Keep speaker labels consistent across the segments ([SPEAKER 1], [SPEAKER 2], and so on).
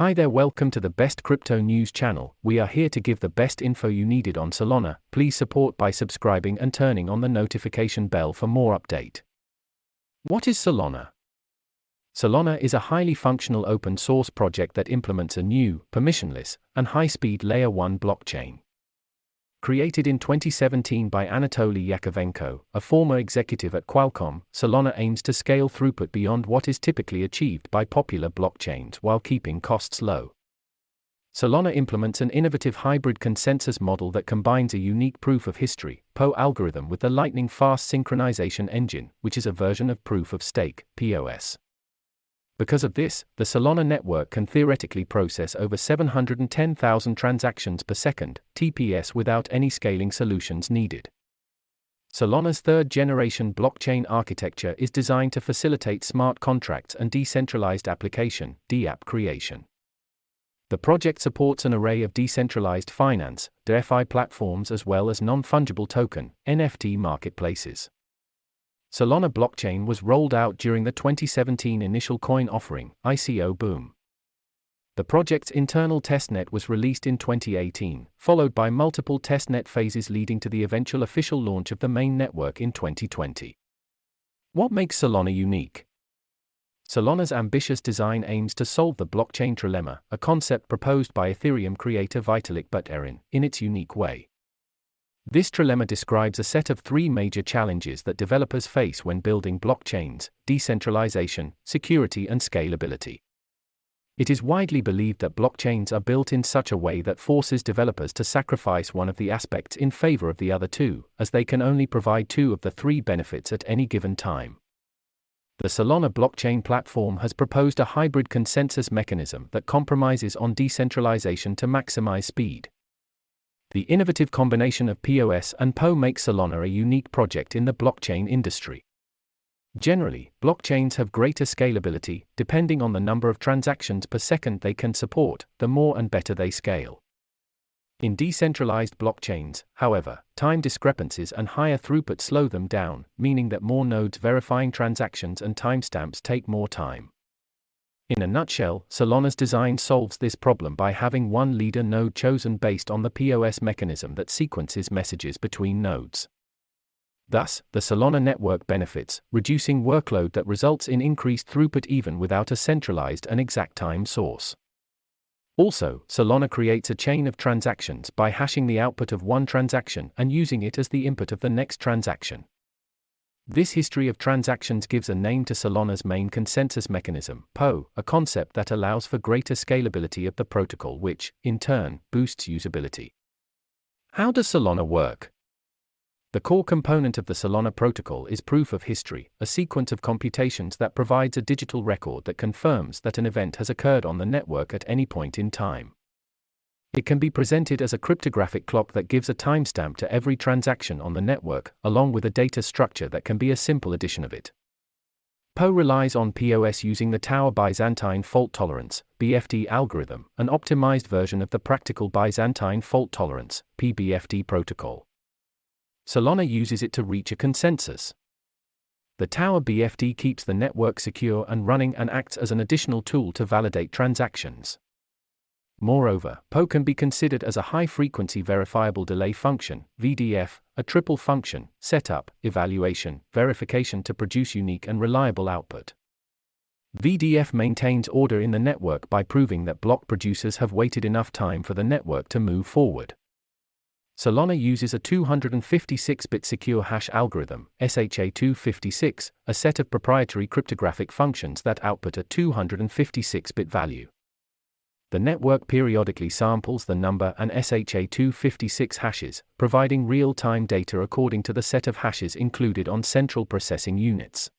[SPEAKER 1] Hi there, welcome to the best crypto news channel. We are here to give the best info you needed on Solana. Please support by subscribing and turning on the notification bell for more update. What is Solana? Solana is a highly functional open source project that implements a new, permissionless, and high-speed Layer 1 blockchain. Created in 2017 by Anatoly Yakovenko, a former executive at Qualcomm, Solana aims to scale throughput beyond what is typically achieved by popular blockchains while keeping costs low. Solana implements an innovative hybrid consensus model that combines a unique proof of history (POH) algorithm with the lightning-fast synchronization engine, which is a version of proof of stake (POS). Because of this, the Solana network can theoretically process over 710,000 transactions per second, TPS, without any scaling solutions needed. Solana's third-generation blockchain architecture is designed to facilitate smart contracts and decentralized application (DApp) creation. The project supports an array of decentralized finance (DeFi) platforms as well as non-fungible token (NFT) marketplaces. Solana blockchain was rolled out during the 2017 initial coin offering (ICO) boom. The project's internal testnet was released in 2018, followed by multiple testnet phases leading to the eventual official launch of the main network in 2020. What makes Solana unique? Solana's ambitious design aims to solve the blockchain trilemma, a concept proposed by Ethereum creator Vitalik Buterin, in its unique way. This trilemma describes a set of three major challenges that developers face when building blockchains: decentralization, security, and scalability. It is widely believed that blockchains are built in such a way that forces developers to sacrifice one of the aspects in favor of the other two, as they can only provide two of the three benefits at any given time. The Solana blockchain platform has proposed a hybrid consensus mechanism that compromises on decentralization to maximize speed. The innovative combination of POS and POH makes Solana a unique project in the blockchain industry. Generally, blockchains have greater scalability, depending on the number of transactions per second they can support, the more and better they scale. In decentralized blockchains, however, time discrepancies and higher throughput slow them down, meaning that more nodes verifying transactions and timestamps take more time. In a nutshell, Solana's design solves this problem by having one leader node chosen based on the POS mechanism that sequences messages between nodes. Thus, the Solana network benefits, reducing workload that results in increased throughput even without a centralized and exact time source. Also, Solana creates a chain of transactions by hashing the output of one transaction and using it as the input of the next transaction. This history of transactions gives a name to Solana's main consensus mechanism, POH, a concept that allows for greater scalability of the protocol, which, in turn, boosts usability. How does Solana work? The core component of the Solana protocol is proof of history, a sequence of computations that provides a digital record that confirms that an event has occurred on the network at any point in time. It can be presented as a cryptographic clock that gives a timestamp to every transaction on the network, along with a data structure that can be a simple addition of it. POH relies on POS using the Tower Byzantine fault tolerance (BFT) algorithm, an optimized version of the practical Byzantine fault tolerance (PBFT) protocol. Solana uses it to reach a consensus. The Tower BFT keeps the network secure and running and acts as an additional tool to validate transactions. Moreover, POH can be considered as a high-frequency verifiable delay function, VDF, a triple function: setup, evaluation, verification to produce unique and reliable output. VDF maintains order in the network by proving that block producers have waited enough time for the network to move forward. Solana uses a 256-bit secure hash algorithm, SHA-256, a set of proprietary cryptographic functions that output a 256-bit value. The network periodically samples the number and SHA-256 hashes, providing real-time data according to the set of hashes included on central processing units.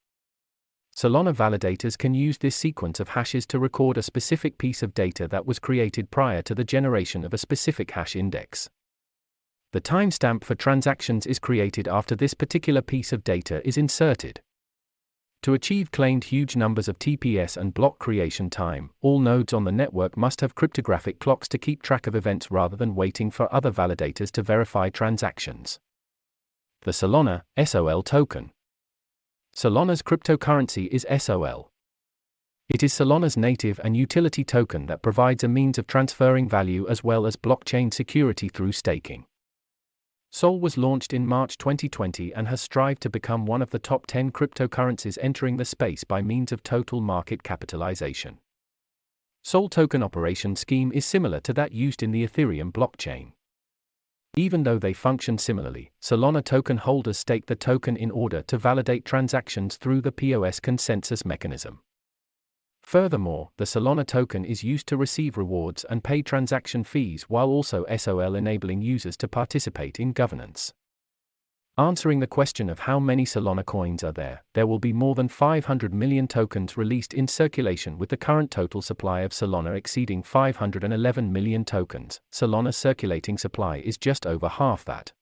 [SPEAKER 1] Solana validators can use this sequence of hashes to record a specific piece of data that was created prior to the generation of a specific hash index. The timestamp for transactions is created after this particular piece of data is inserted. To achieve claimed huge numbers of TPS and block creation time, all nodes on the network must have cryptographic clocks to keep track of events rather than waiting for other validators to verify transactions. The Solana SOL token. Solana's cryptocurrency is SOL. It is Solana's native and utility token that provides a means of transferring value as well as blockchain security through staking. Sol was launched in March 2020 and has strived to become one of the top 10 cryptocurrencies entering the space by means of total market capitalization. Sol token operation scheme is similar to that used in the Ethereum blockchain. Even though they function similarly, Solana token holders stake the token in order to validate transactions through the POS consensus mechanism. Furthermore, the Solana token is used to receive rewards and pay transaction fees while also SOL enabling users to participate in governance. Answering the question of how many Solana coins are there will be more than 500 million tokens released in circulation, with the current total supply of Solana exceeding 511 million tokens. Solana's circulating supply is just over half that.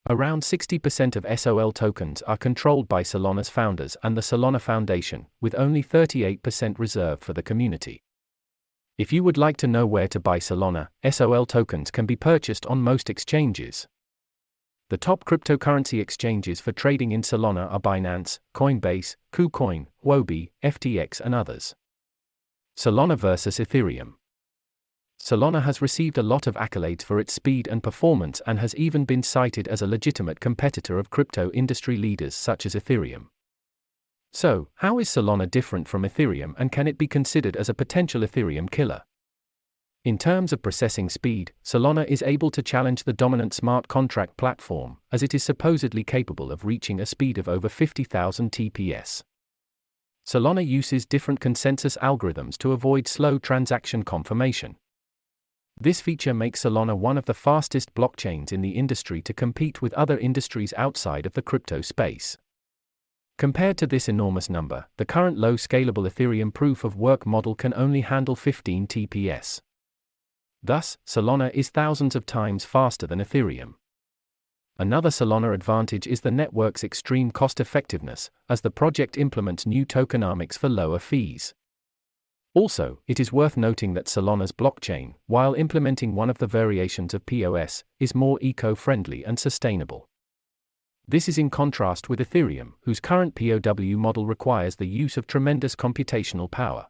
[SPEAKER 1] Around 60% of SOL tokens are controlled by Solana's founders and the Solana Foundation, with only 38% reserved for the community. If you would like to know where to buy Solana, SOL tokens can be purchased on most exchanges. The top cryptocurrency exchanges for trading in Solana are Binance, Coinbase, KuCoin, Huobi, FTX and others. Solana versus Ethereum. Solana has received a lot of accolades for its speed and performance and has even been cited as a legitimate competitor of crypto industry leaders such as Ethereum. So, how is Solana different from Ethereum, and can it be considered as a potential Ethereum killer? In terms of processing speed, Solana is able to challenge the dominant smart contract platform, as it is supposedly capable of reaching a speed of over 50,000 TPS. Solana uses different consensus algorithms to avoid slow transaction confirmation. This feature makes Solana one of the fastest blockchains in the industry to compete with other industries outside of the crypto space. Compared to this enormous number, the current low scalable Ethereum proof-of-work model can only handle 15 TPS. Thus, Solana is thousands of times faster than Ethereum. Another Solana advantage is the network's extreme cost-effectiveness, as the project implements new tokenomics for lower fees. Also, it is worth noting that Solana's blockchain, while implementing one of the variations of POS, is more eco-friendly and sustainable. This is in contrast with Ethereum, whose current POW model requires the use of tremendous computational power.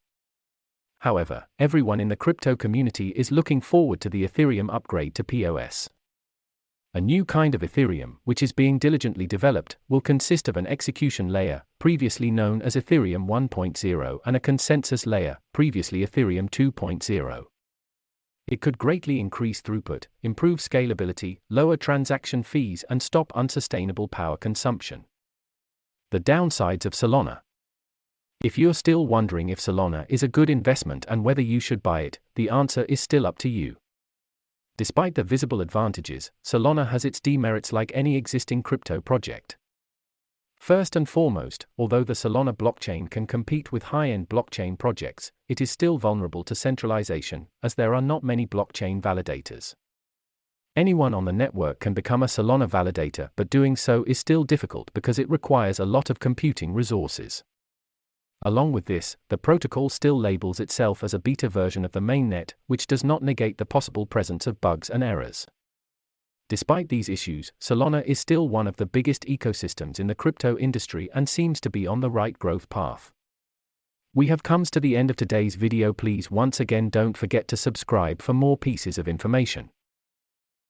[SPEAKER 1] However, everyone in the crypto community is looking forward to the Ethereum upgrade to POS. A new kind of Ethereum, which is being diligently developed, will consist of an execution layer, previously known as Ethereum 1.0, and a consensus layer, previously Ethereum 2.0. It could greatly increase throughput, improve scalability, lower transaction fees, and stop unsustainable power consumption. The downsides of Solana. If you're still wondering if Solana is a good investment and whether you should buy it, the answer is still up to you. Despite the visible advantages, Solana has its demerits like any existing crypto project. First and foremost, although the Solana blockchain can compete with high-end blockchain projects, it is still vulnerable to centralization, as there are not many blockchain validators. Anyone on the network can become a Solana validator, but doing so is still difficult because it requires a lot of computing resources. Along with this, the protocol still labels itself as a beta version of the mainnet, which does not negate the possible presence of bugs and errors. Despite these issues, Solana is still one of the biggest ecosystems in the crypto industry and seems to be on the right growth path. We have come to the end of today's video. Please once again don't forget to subscribe for more pieces of information.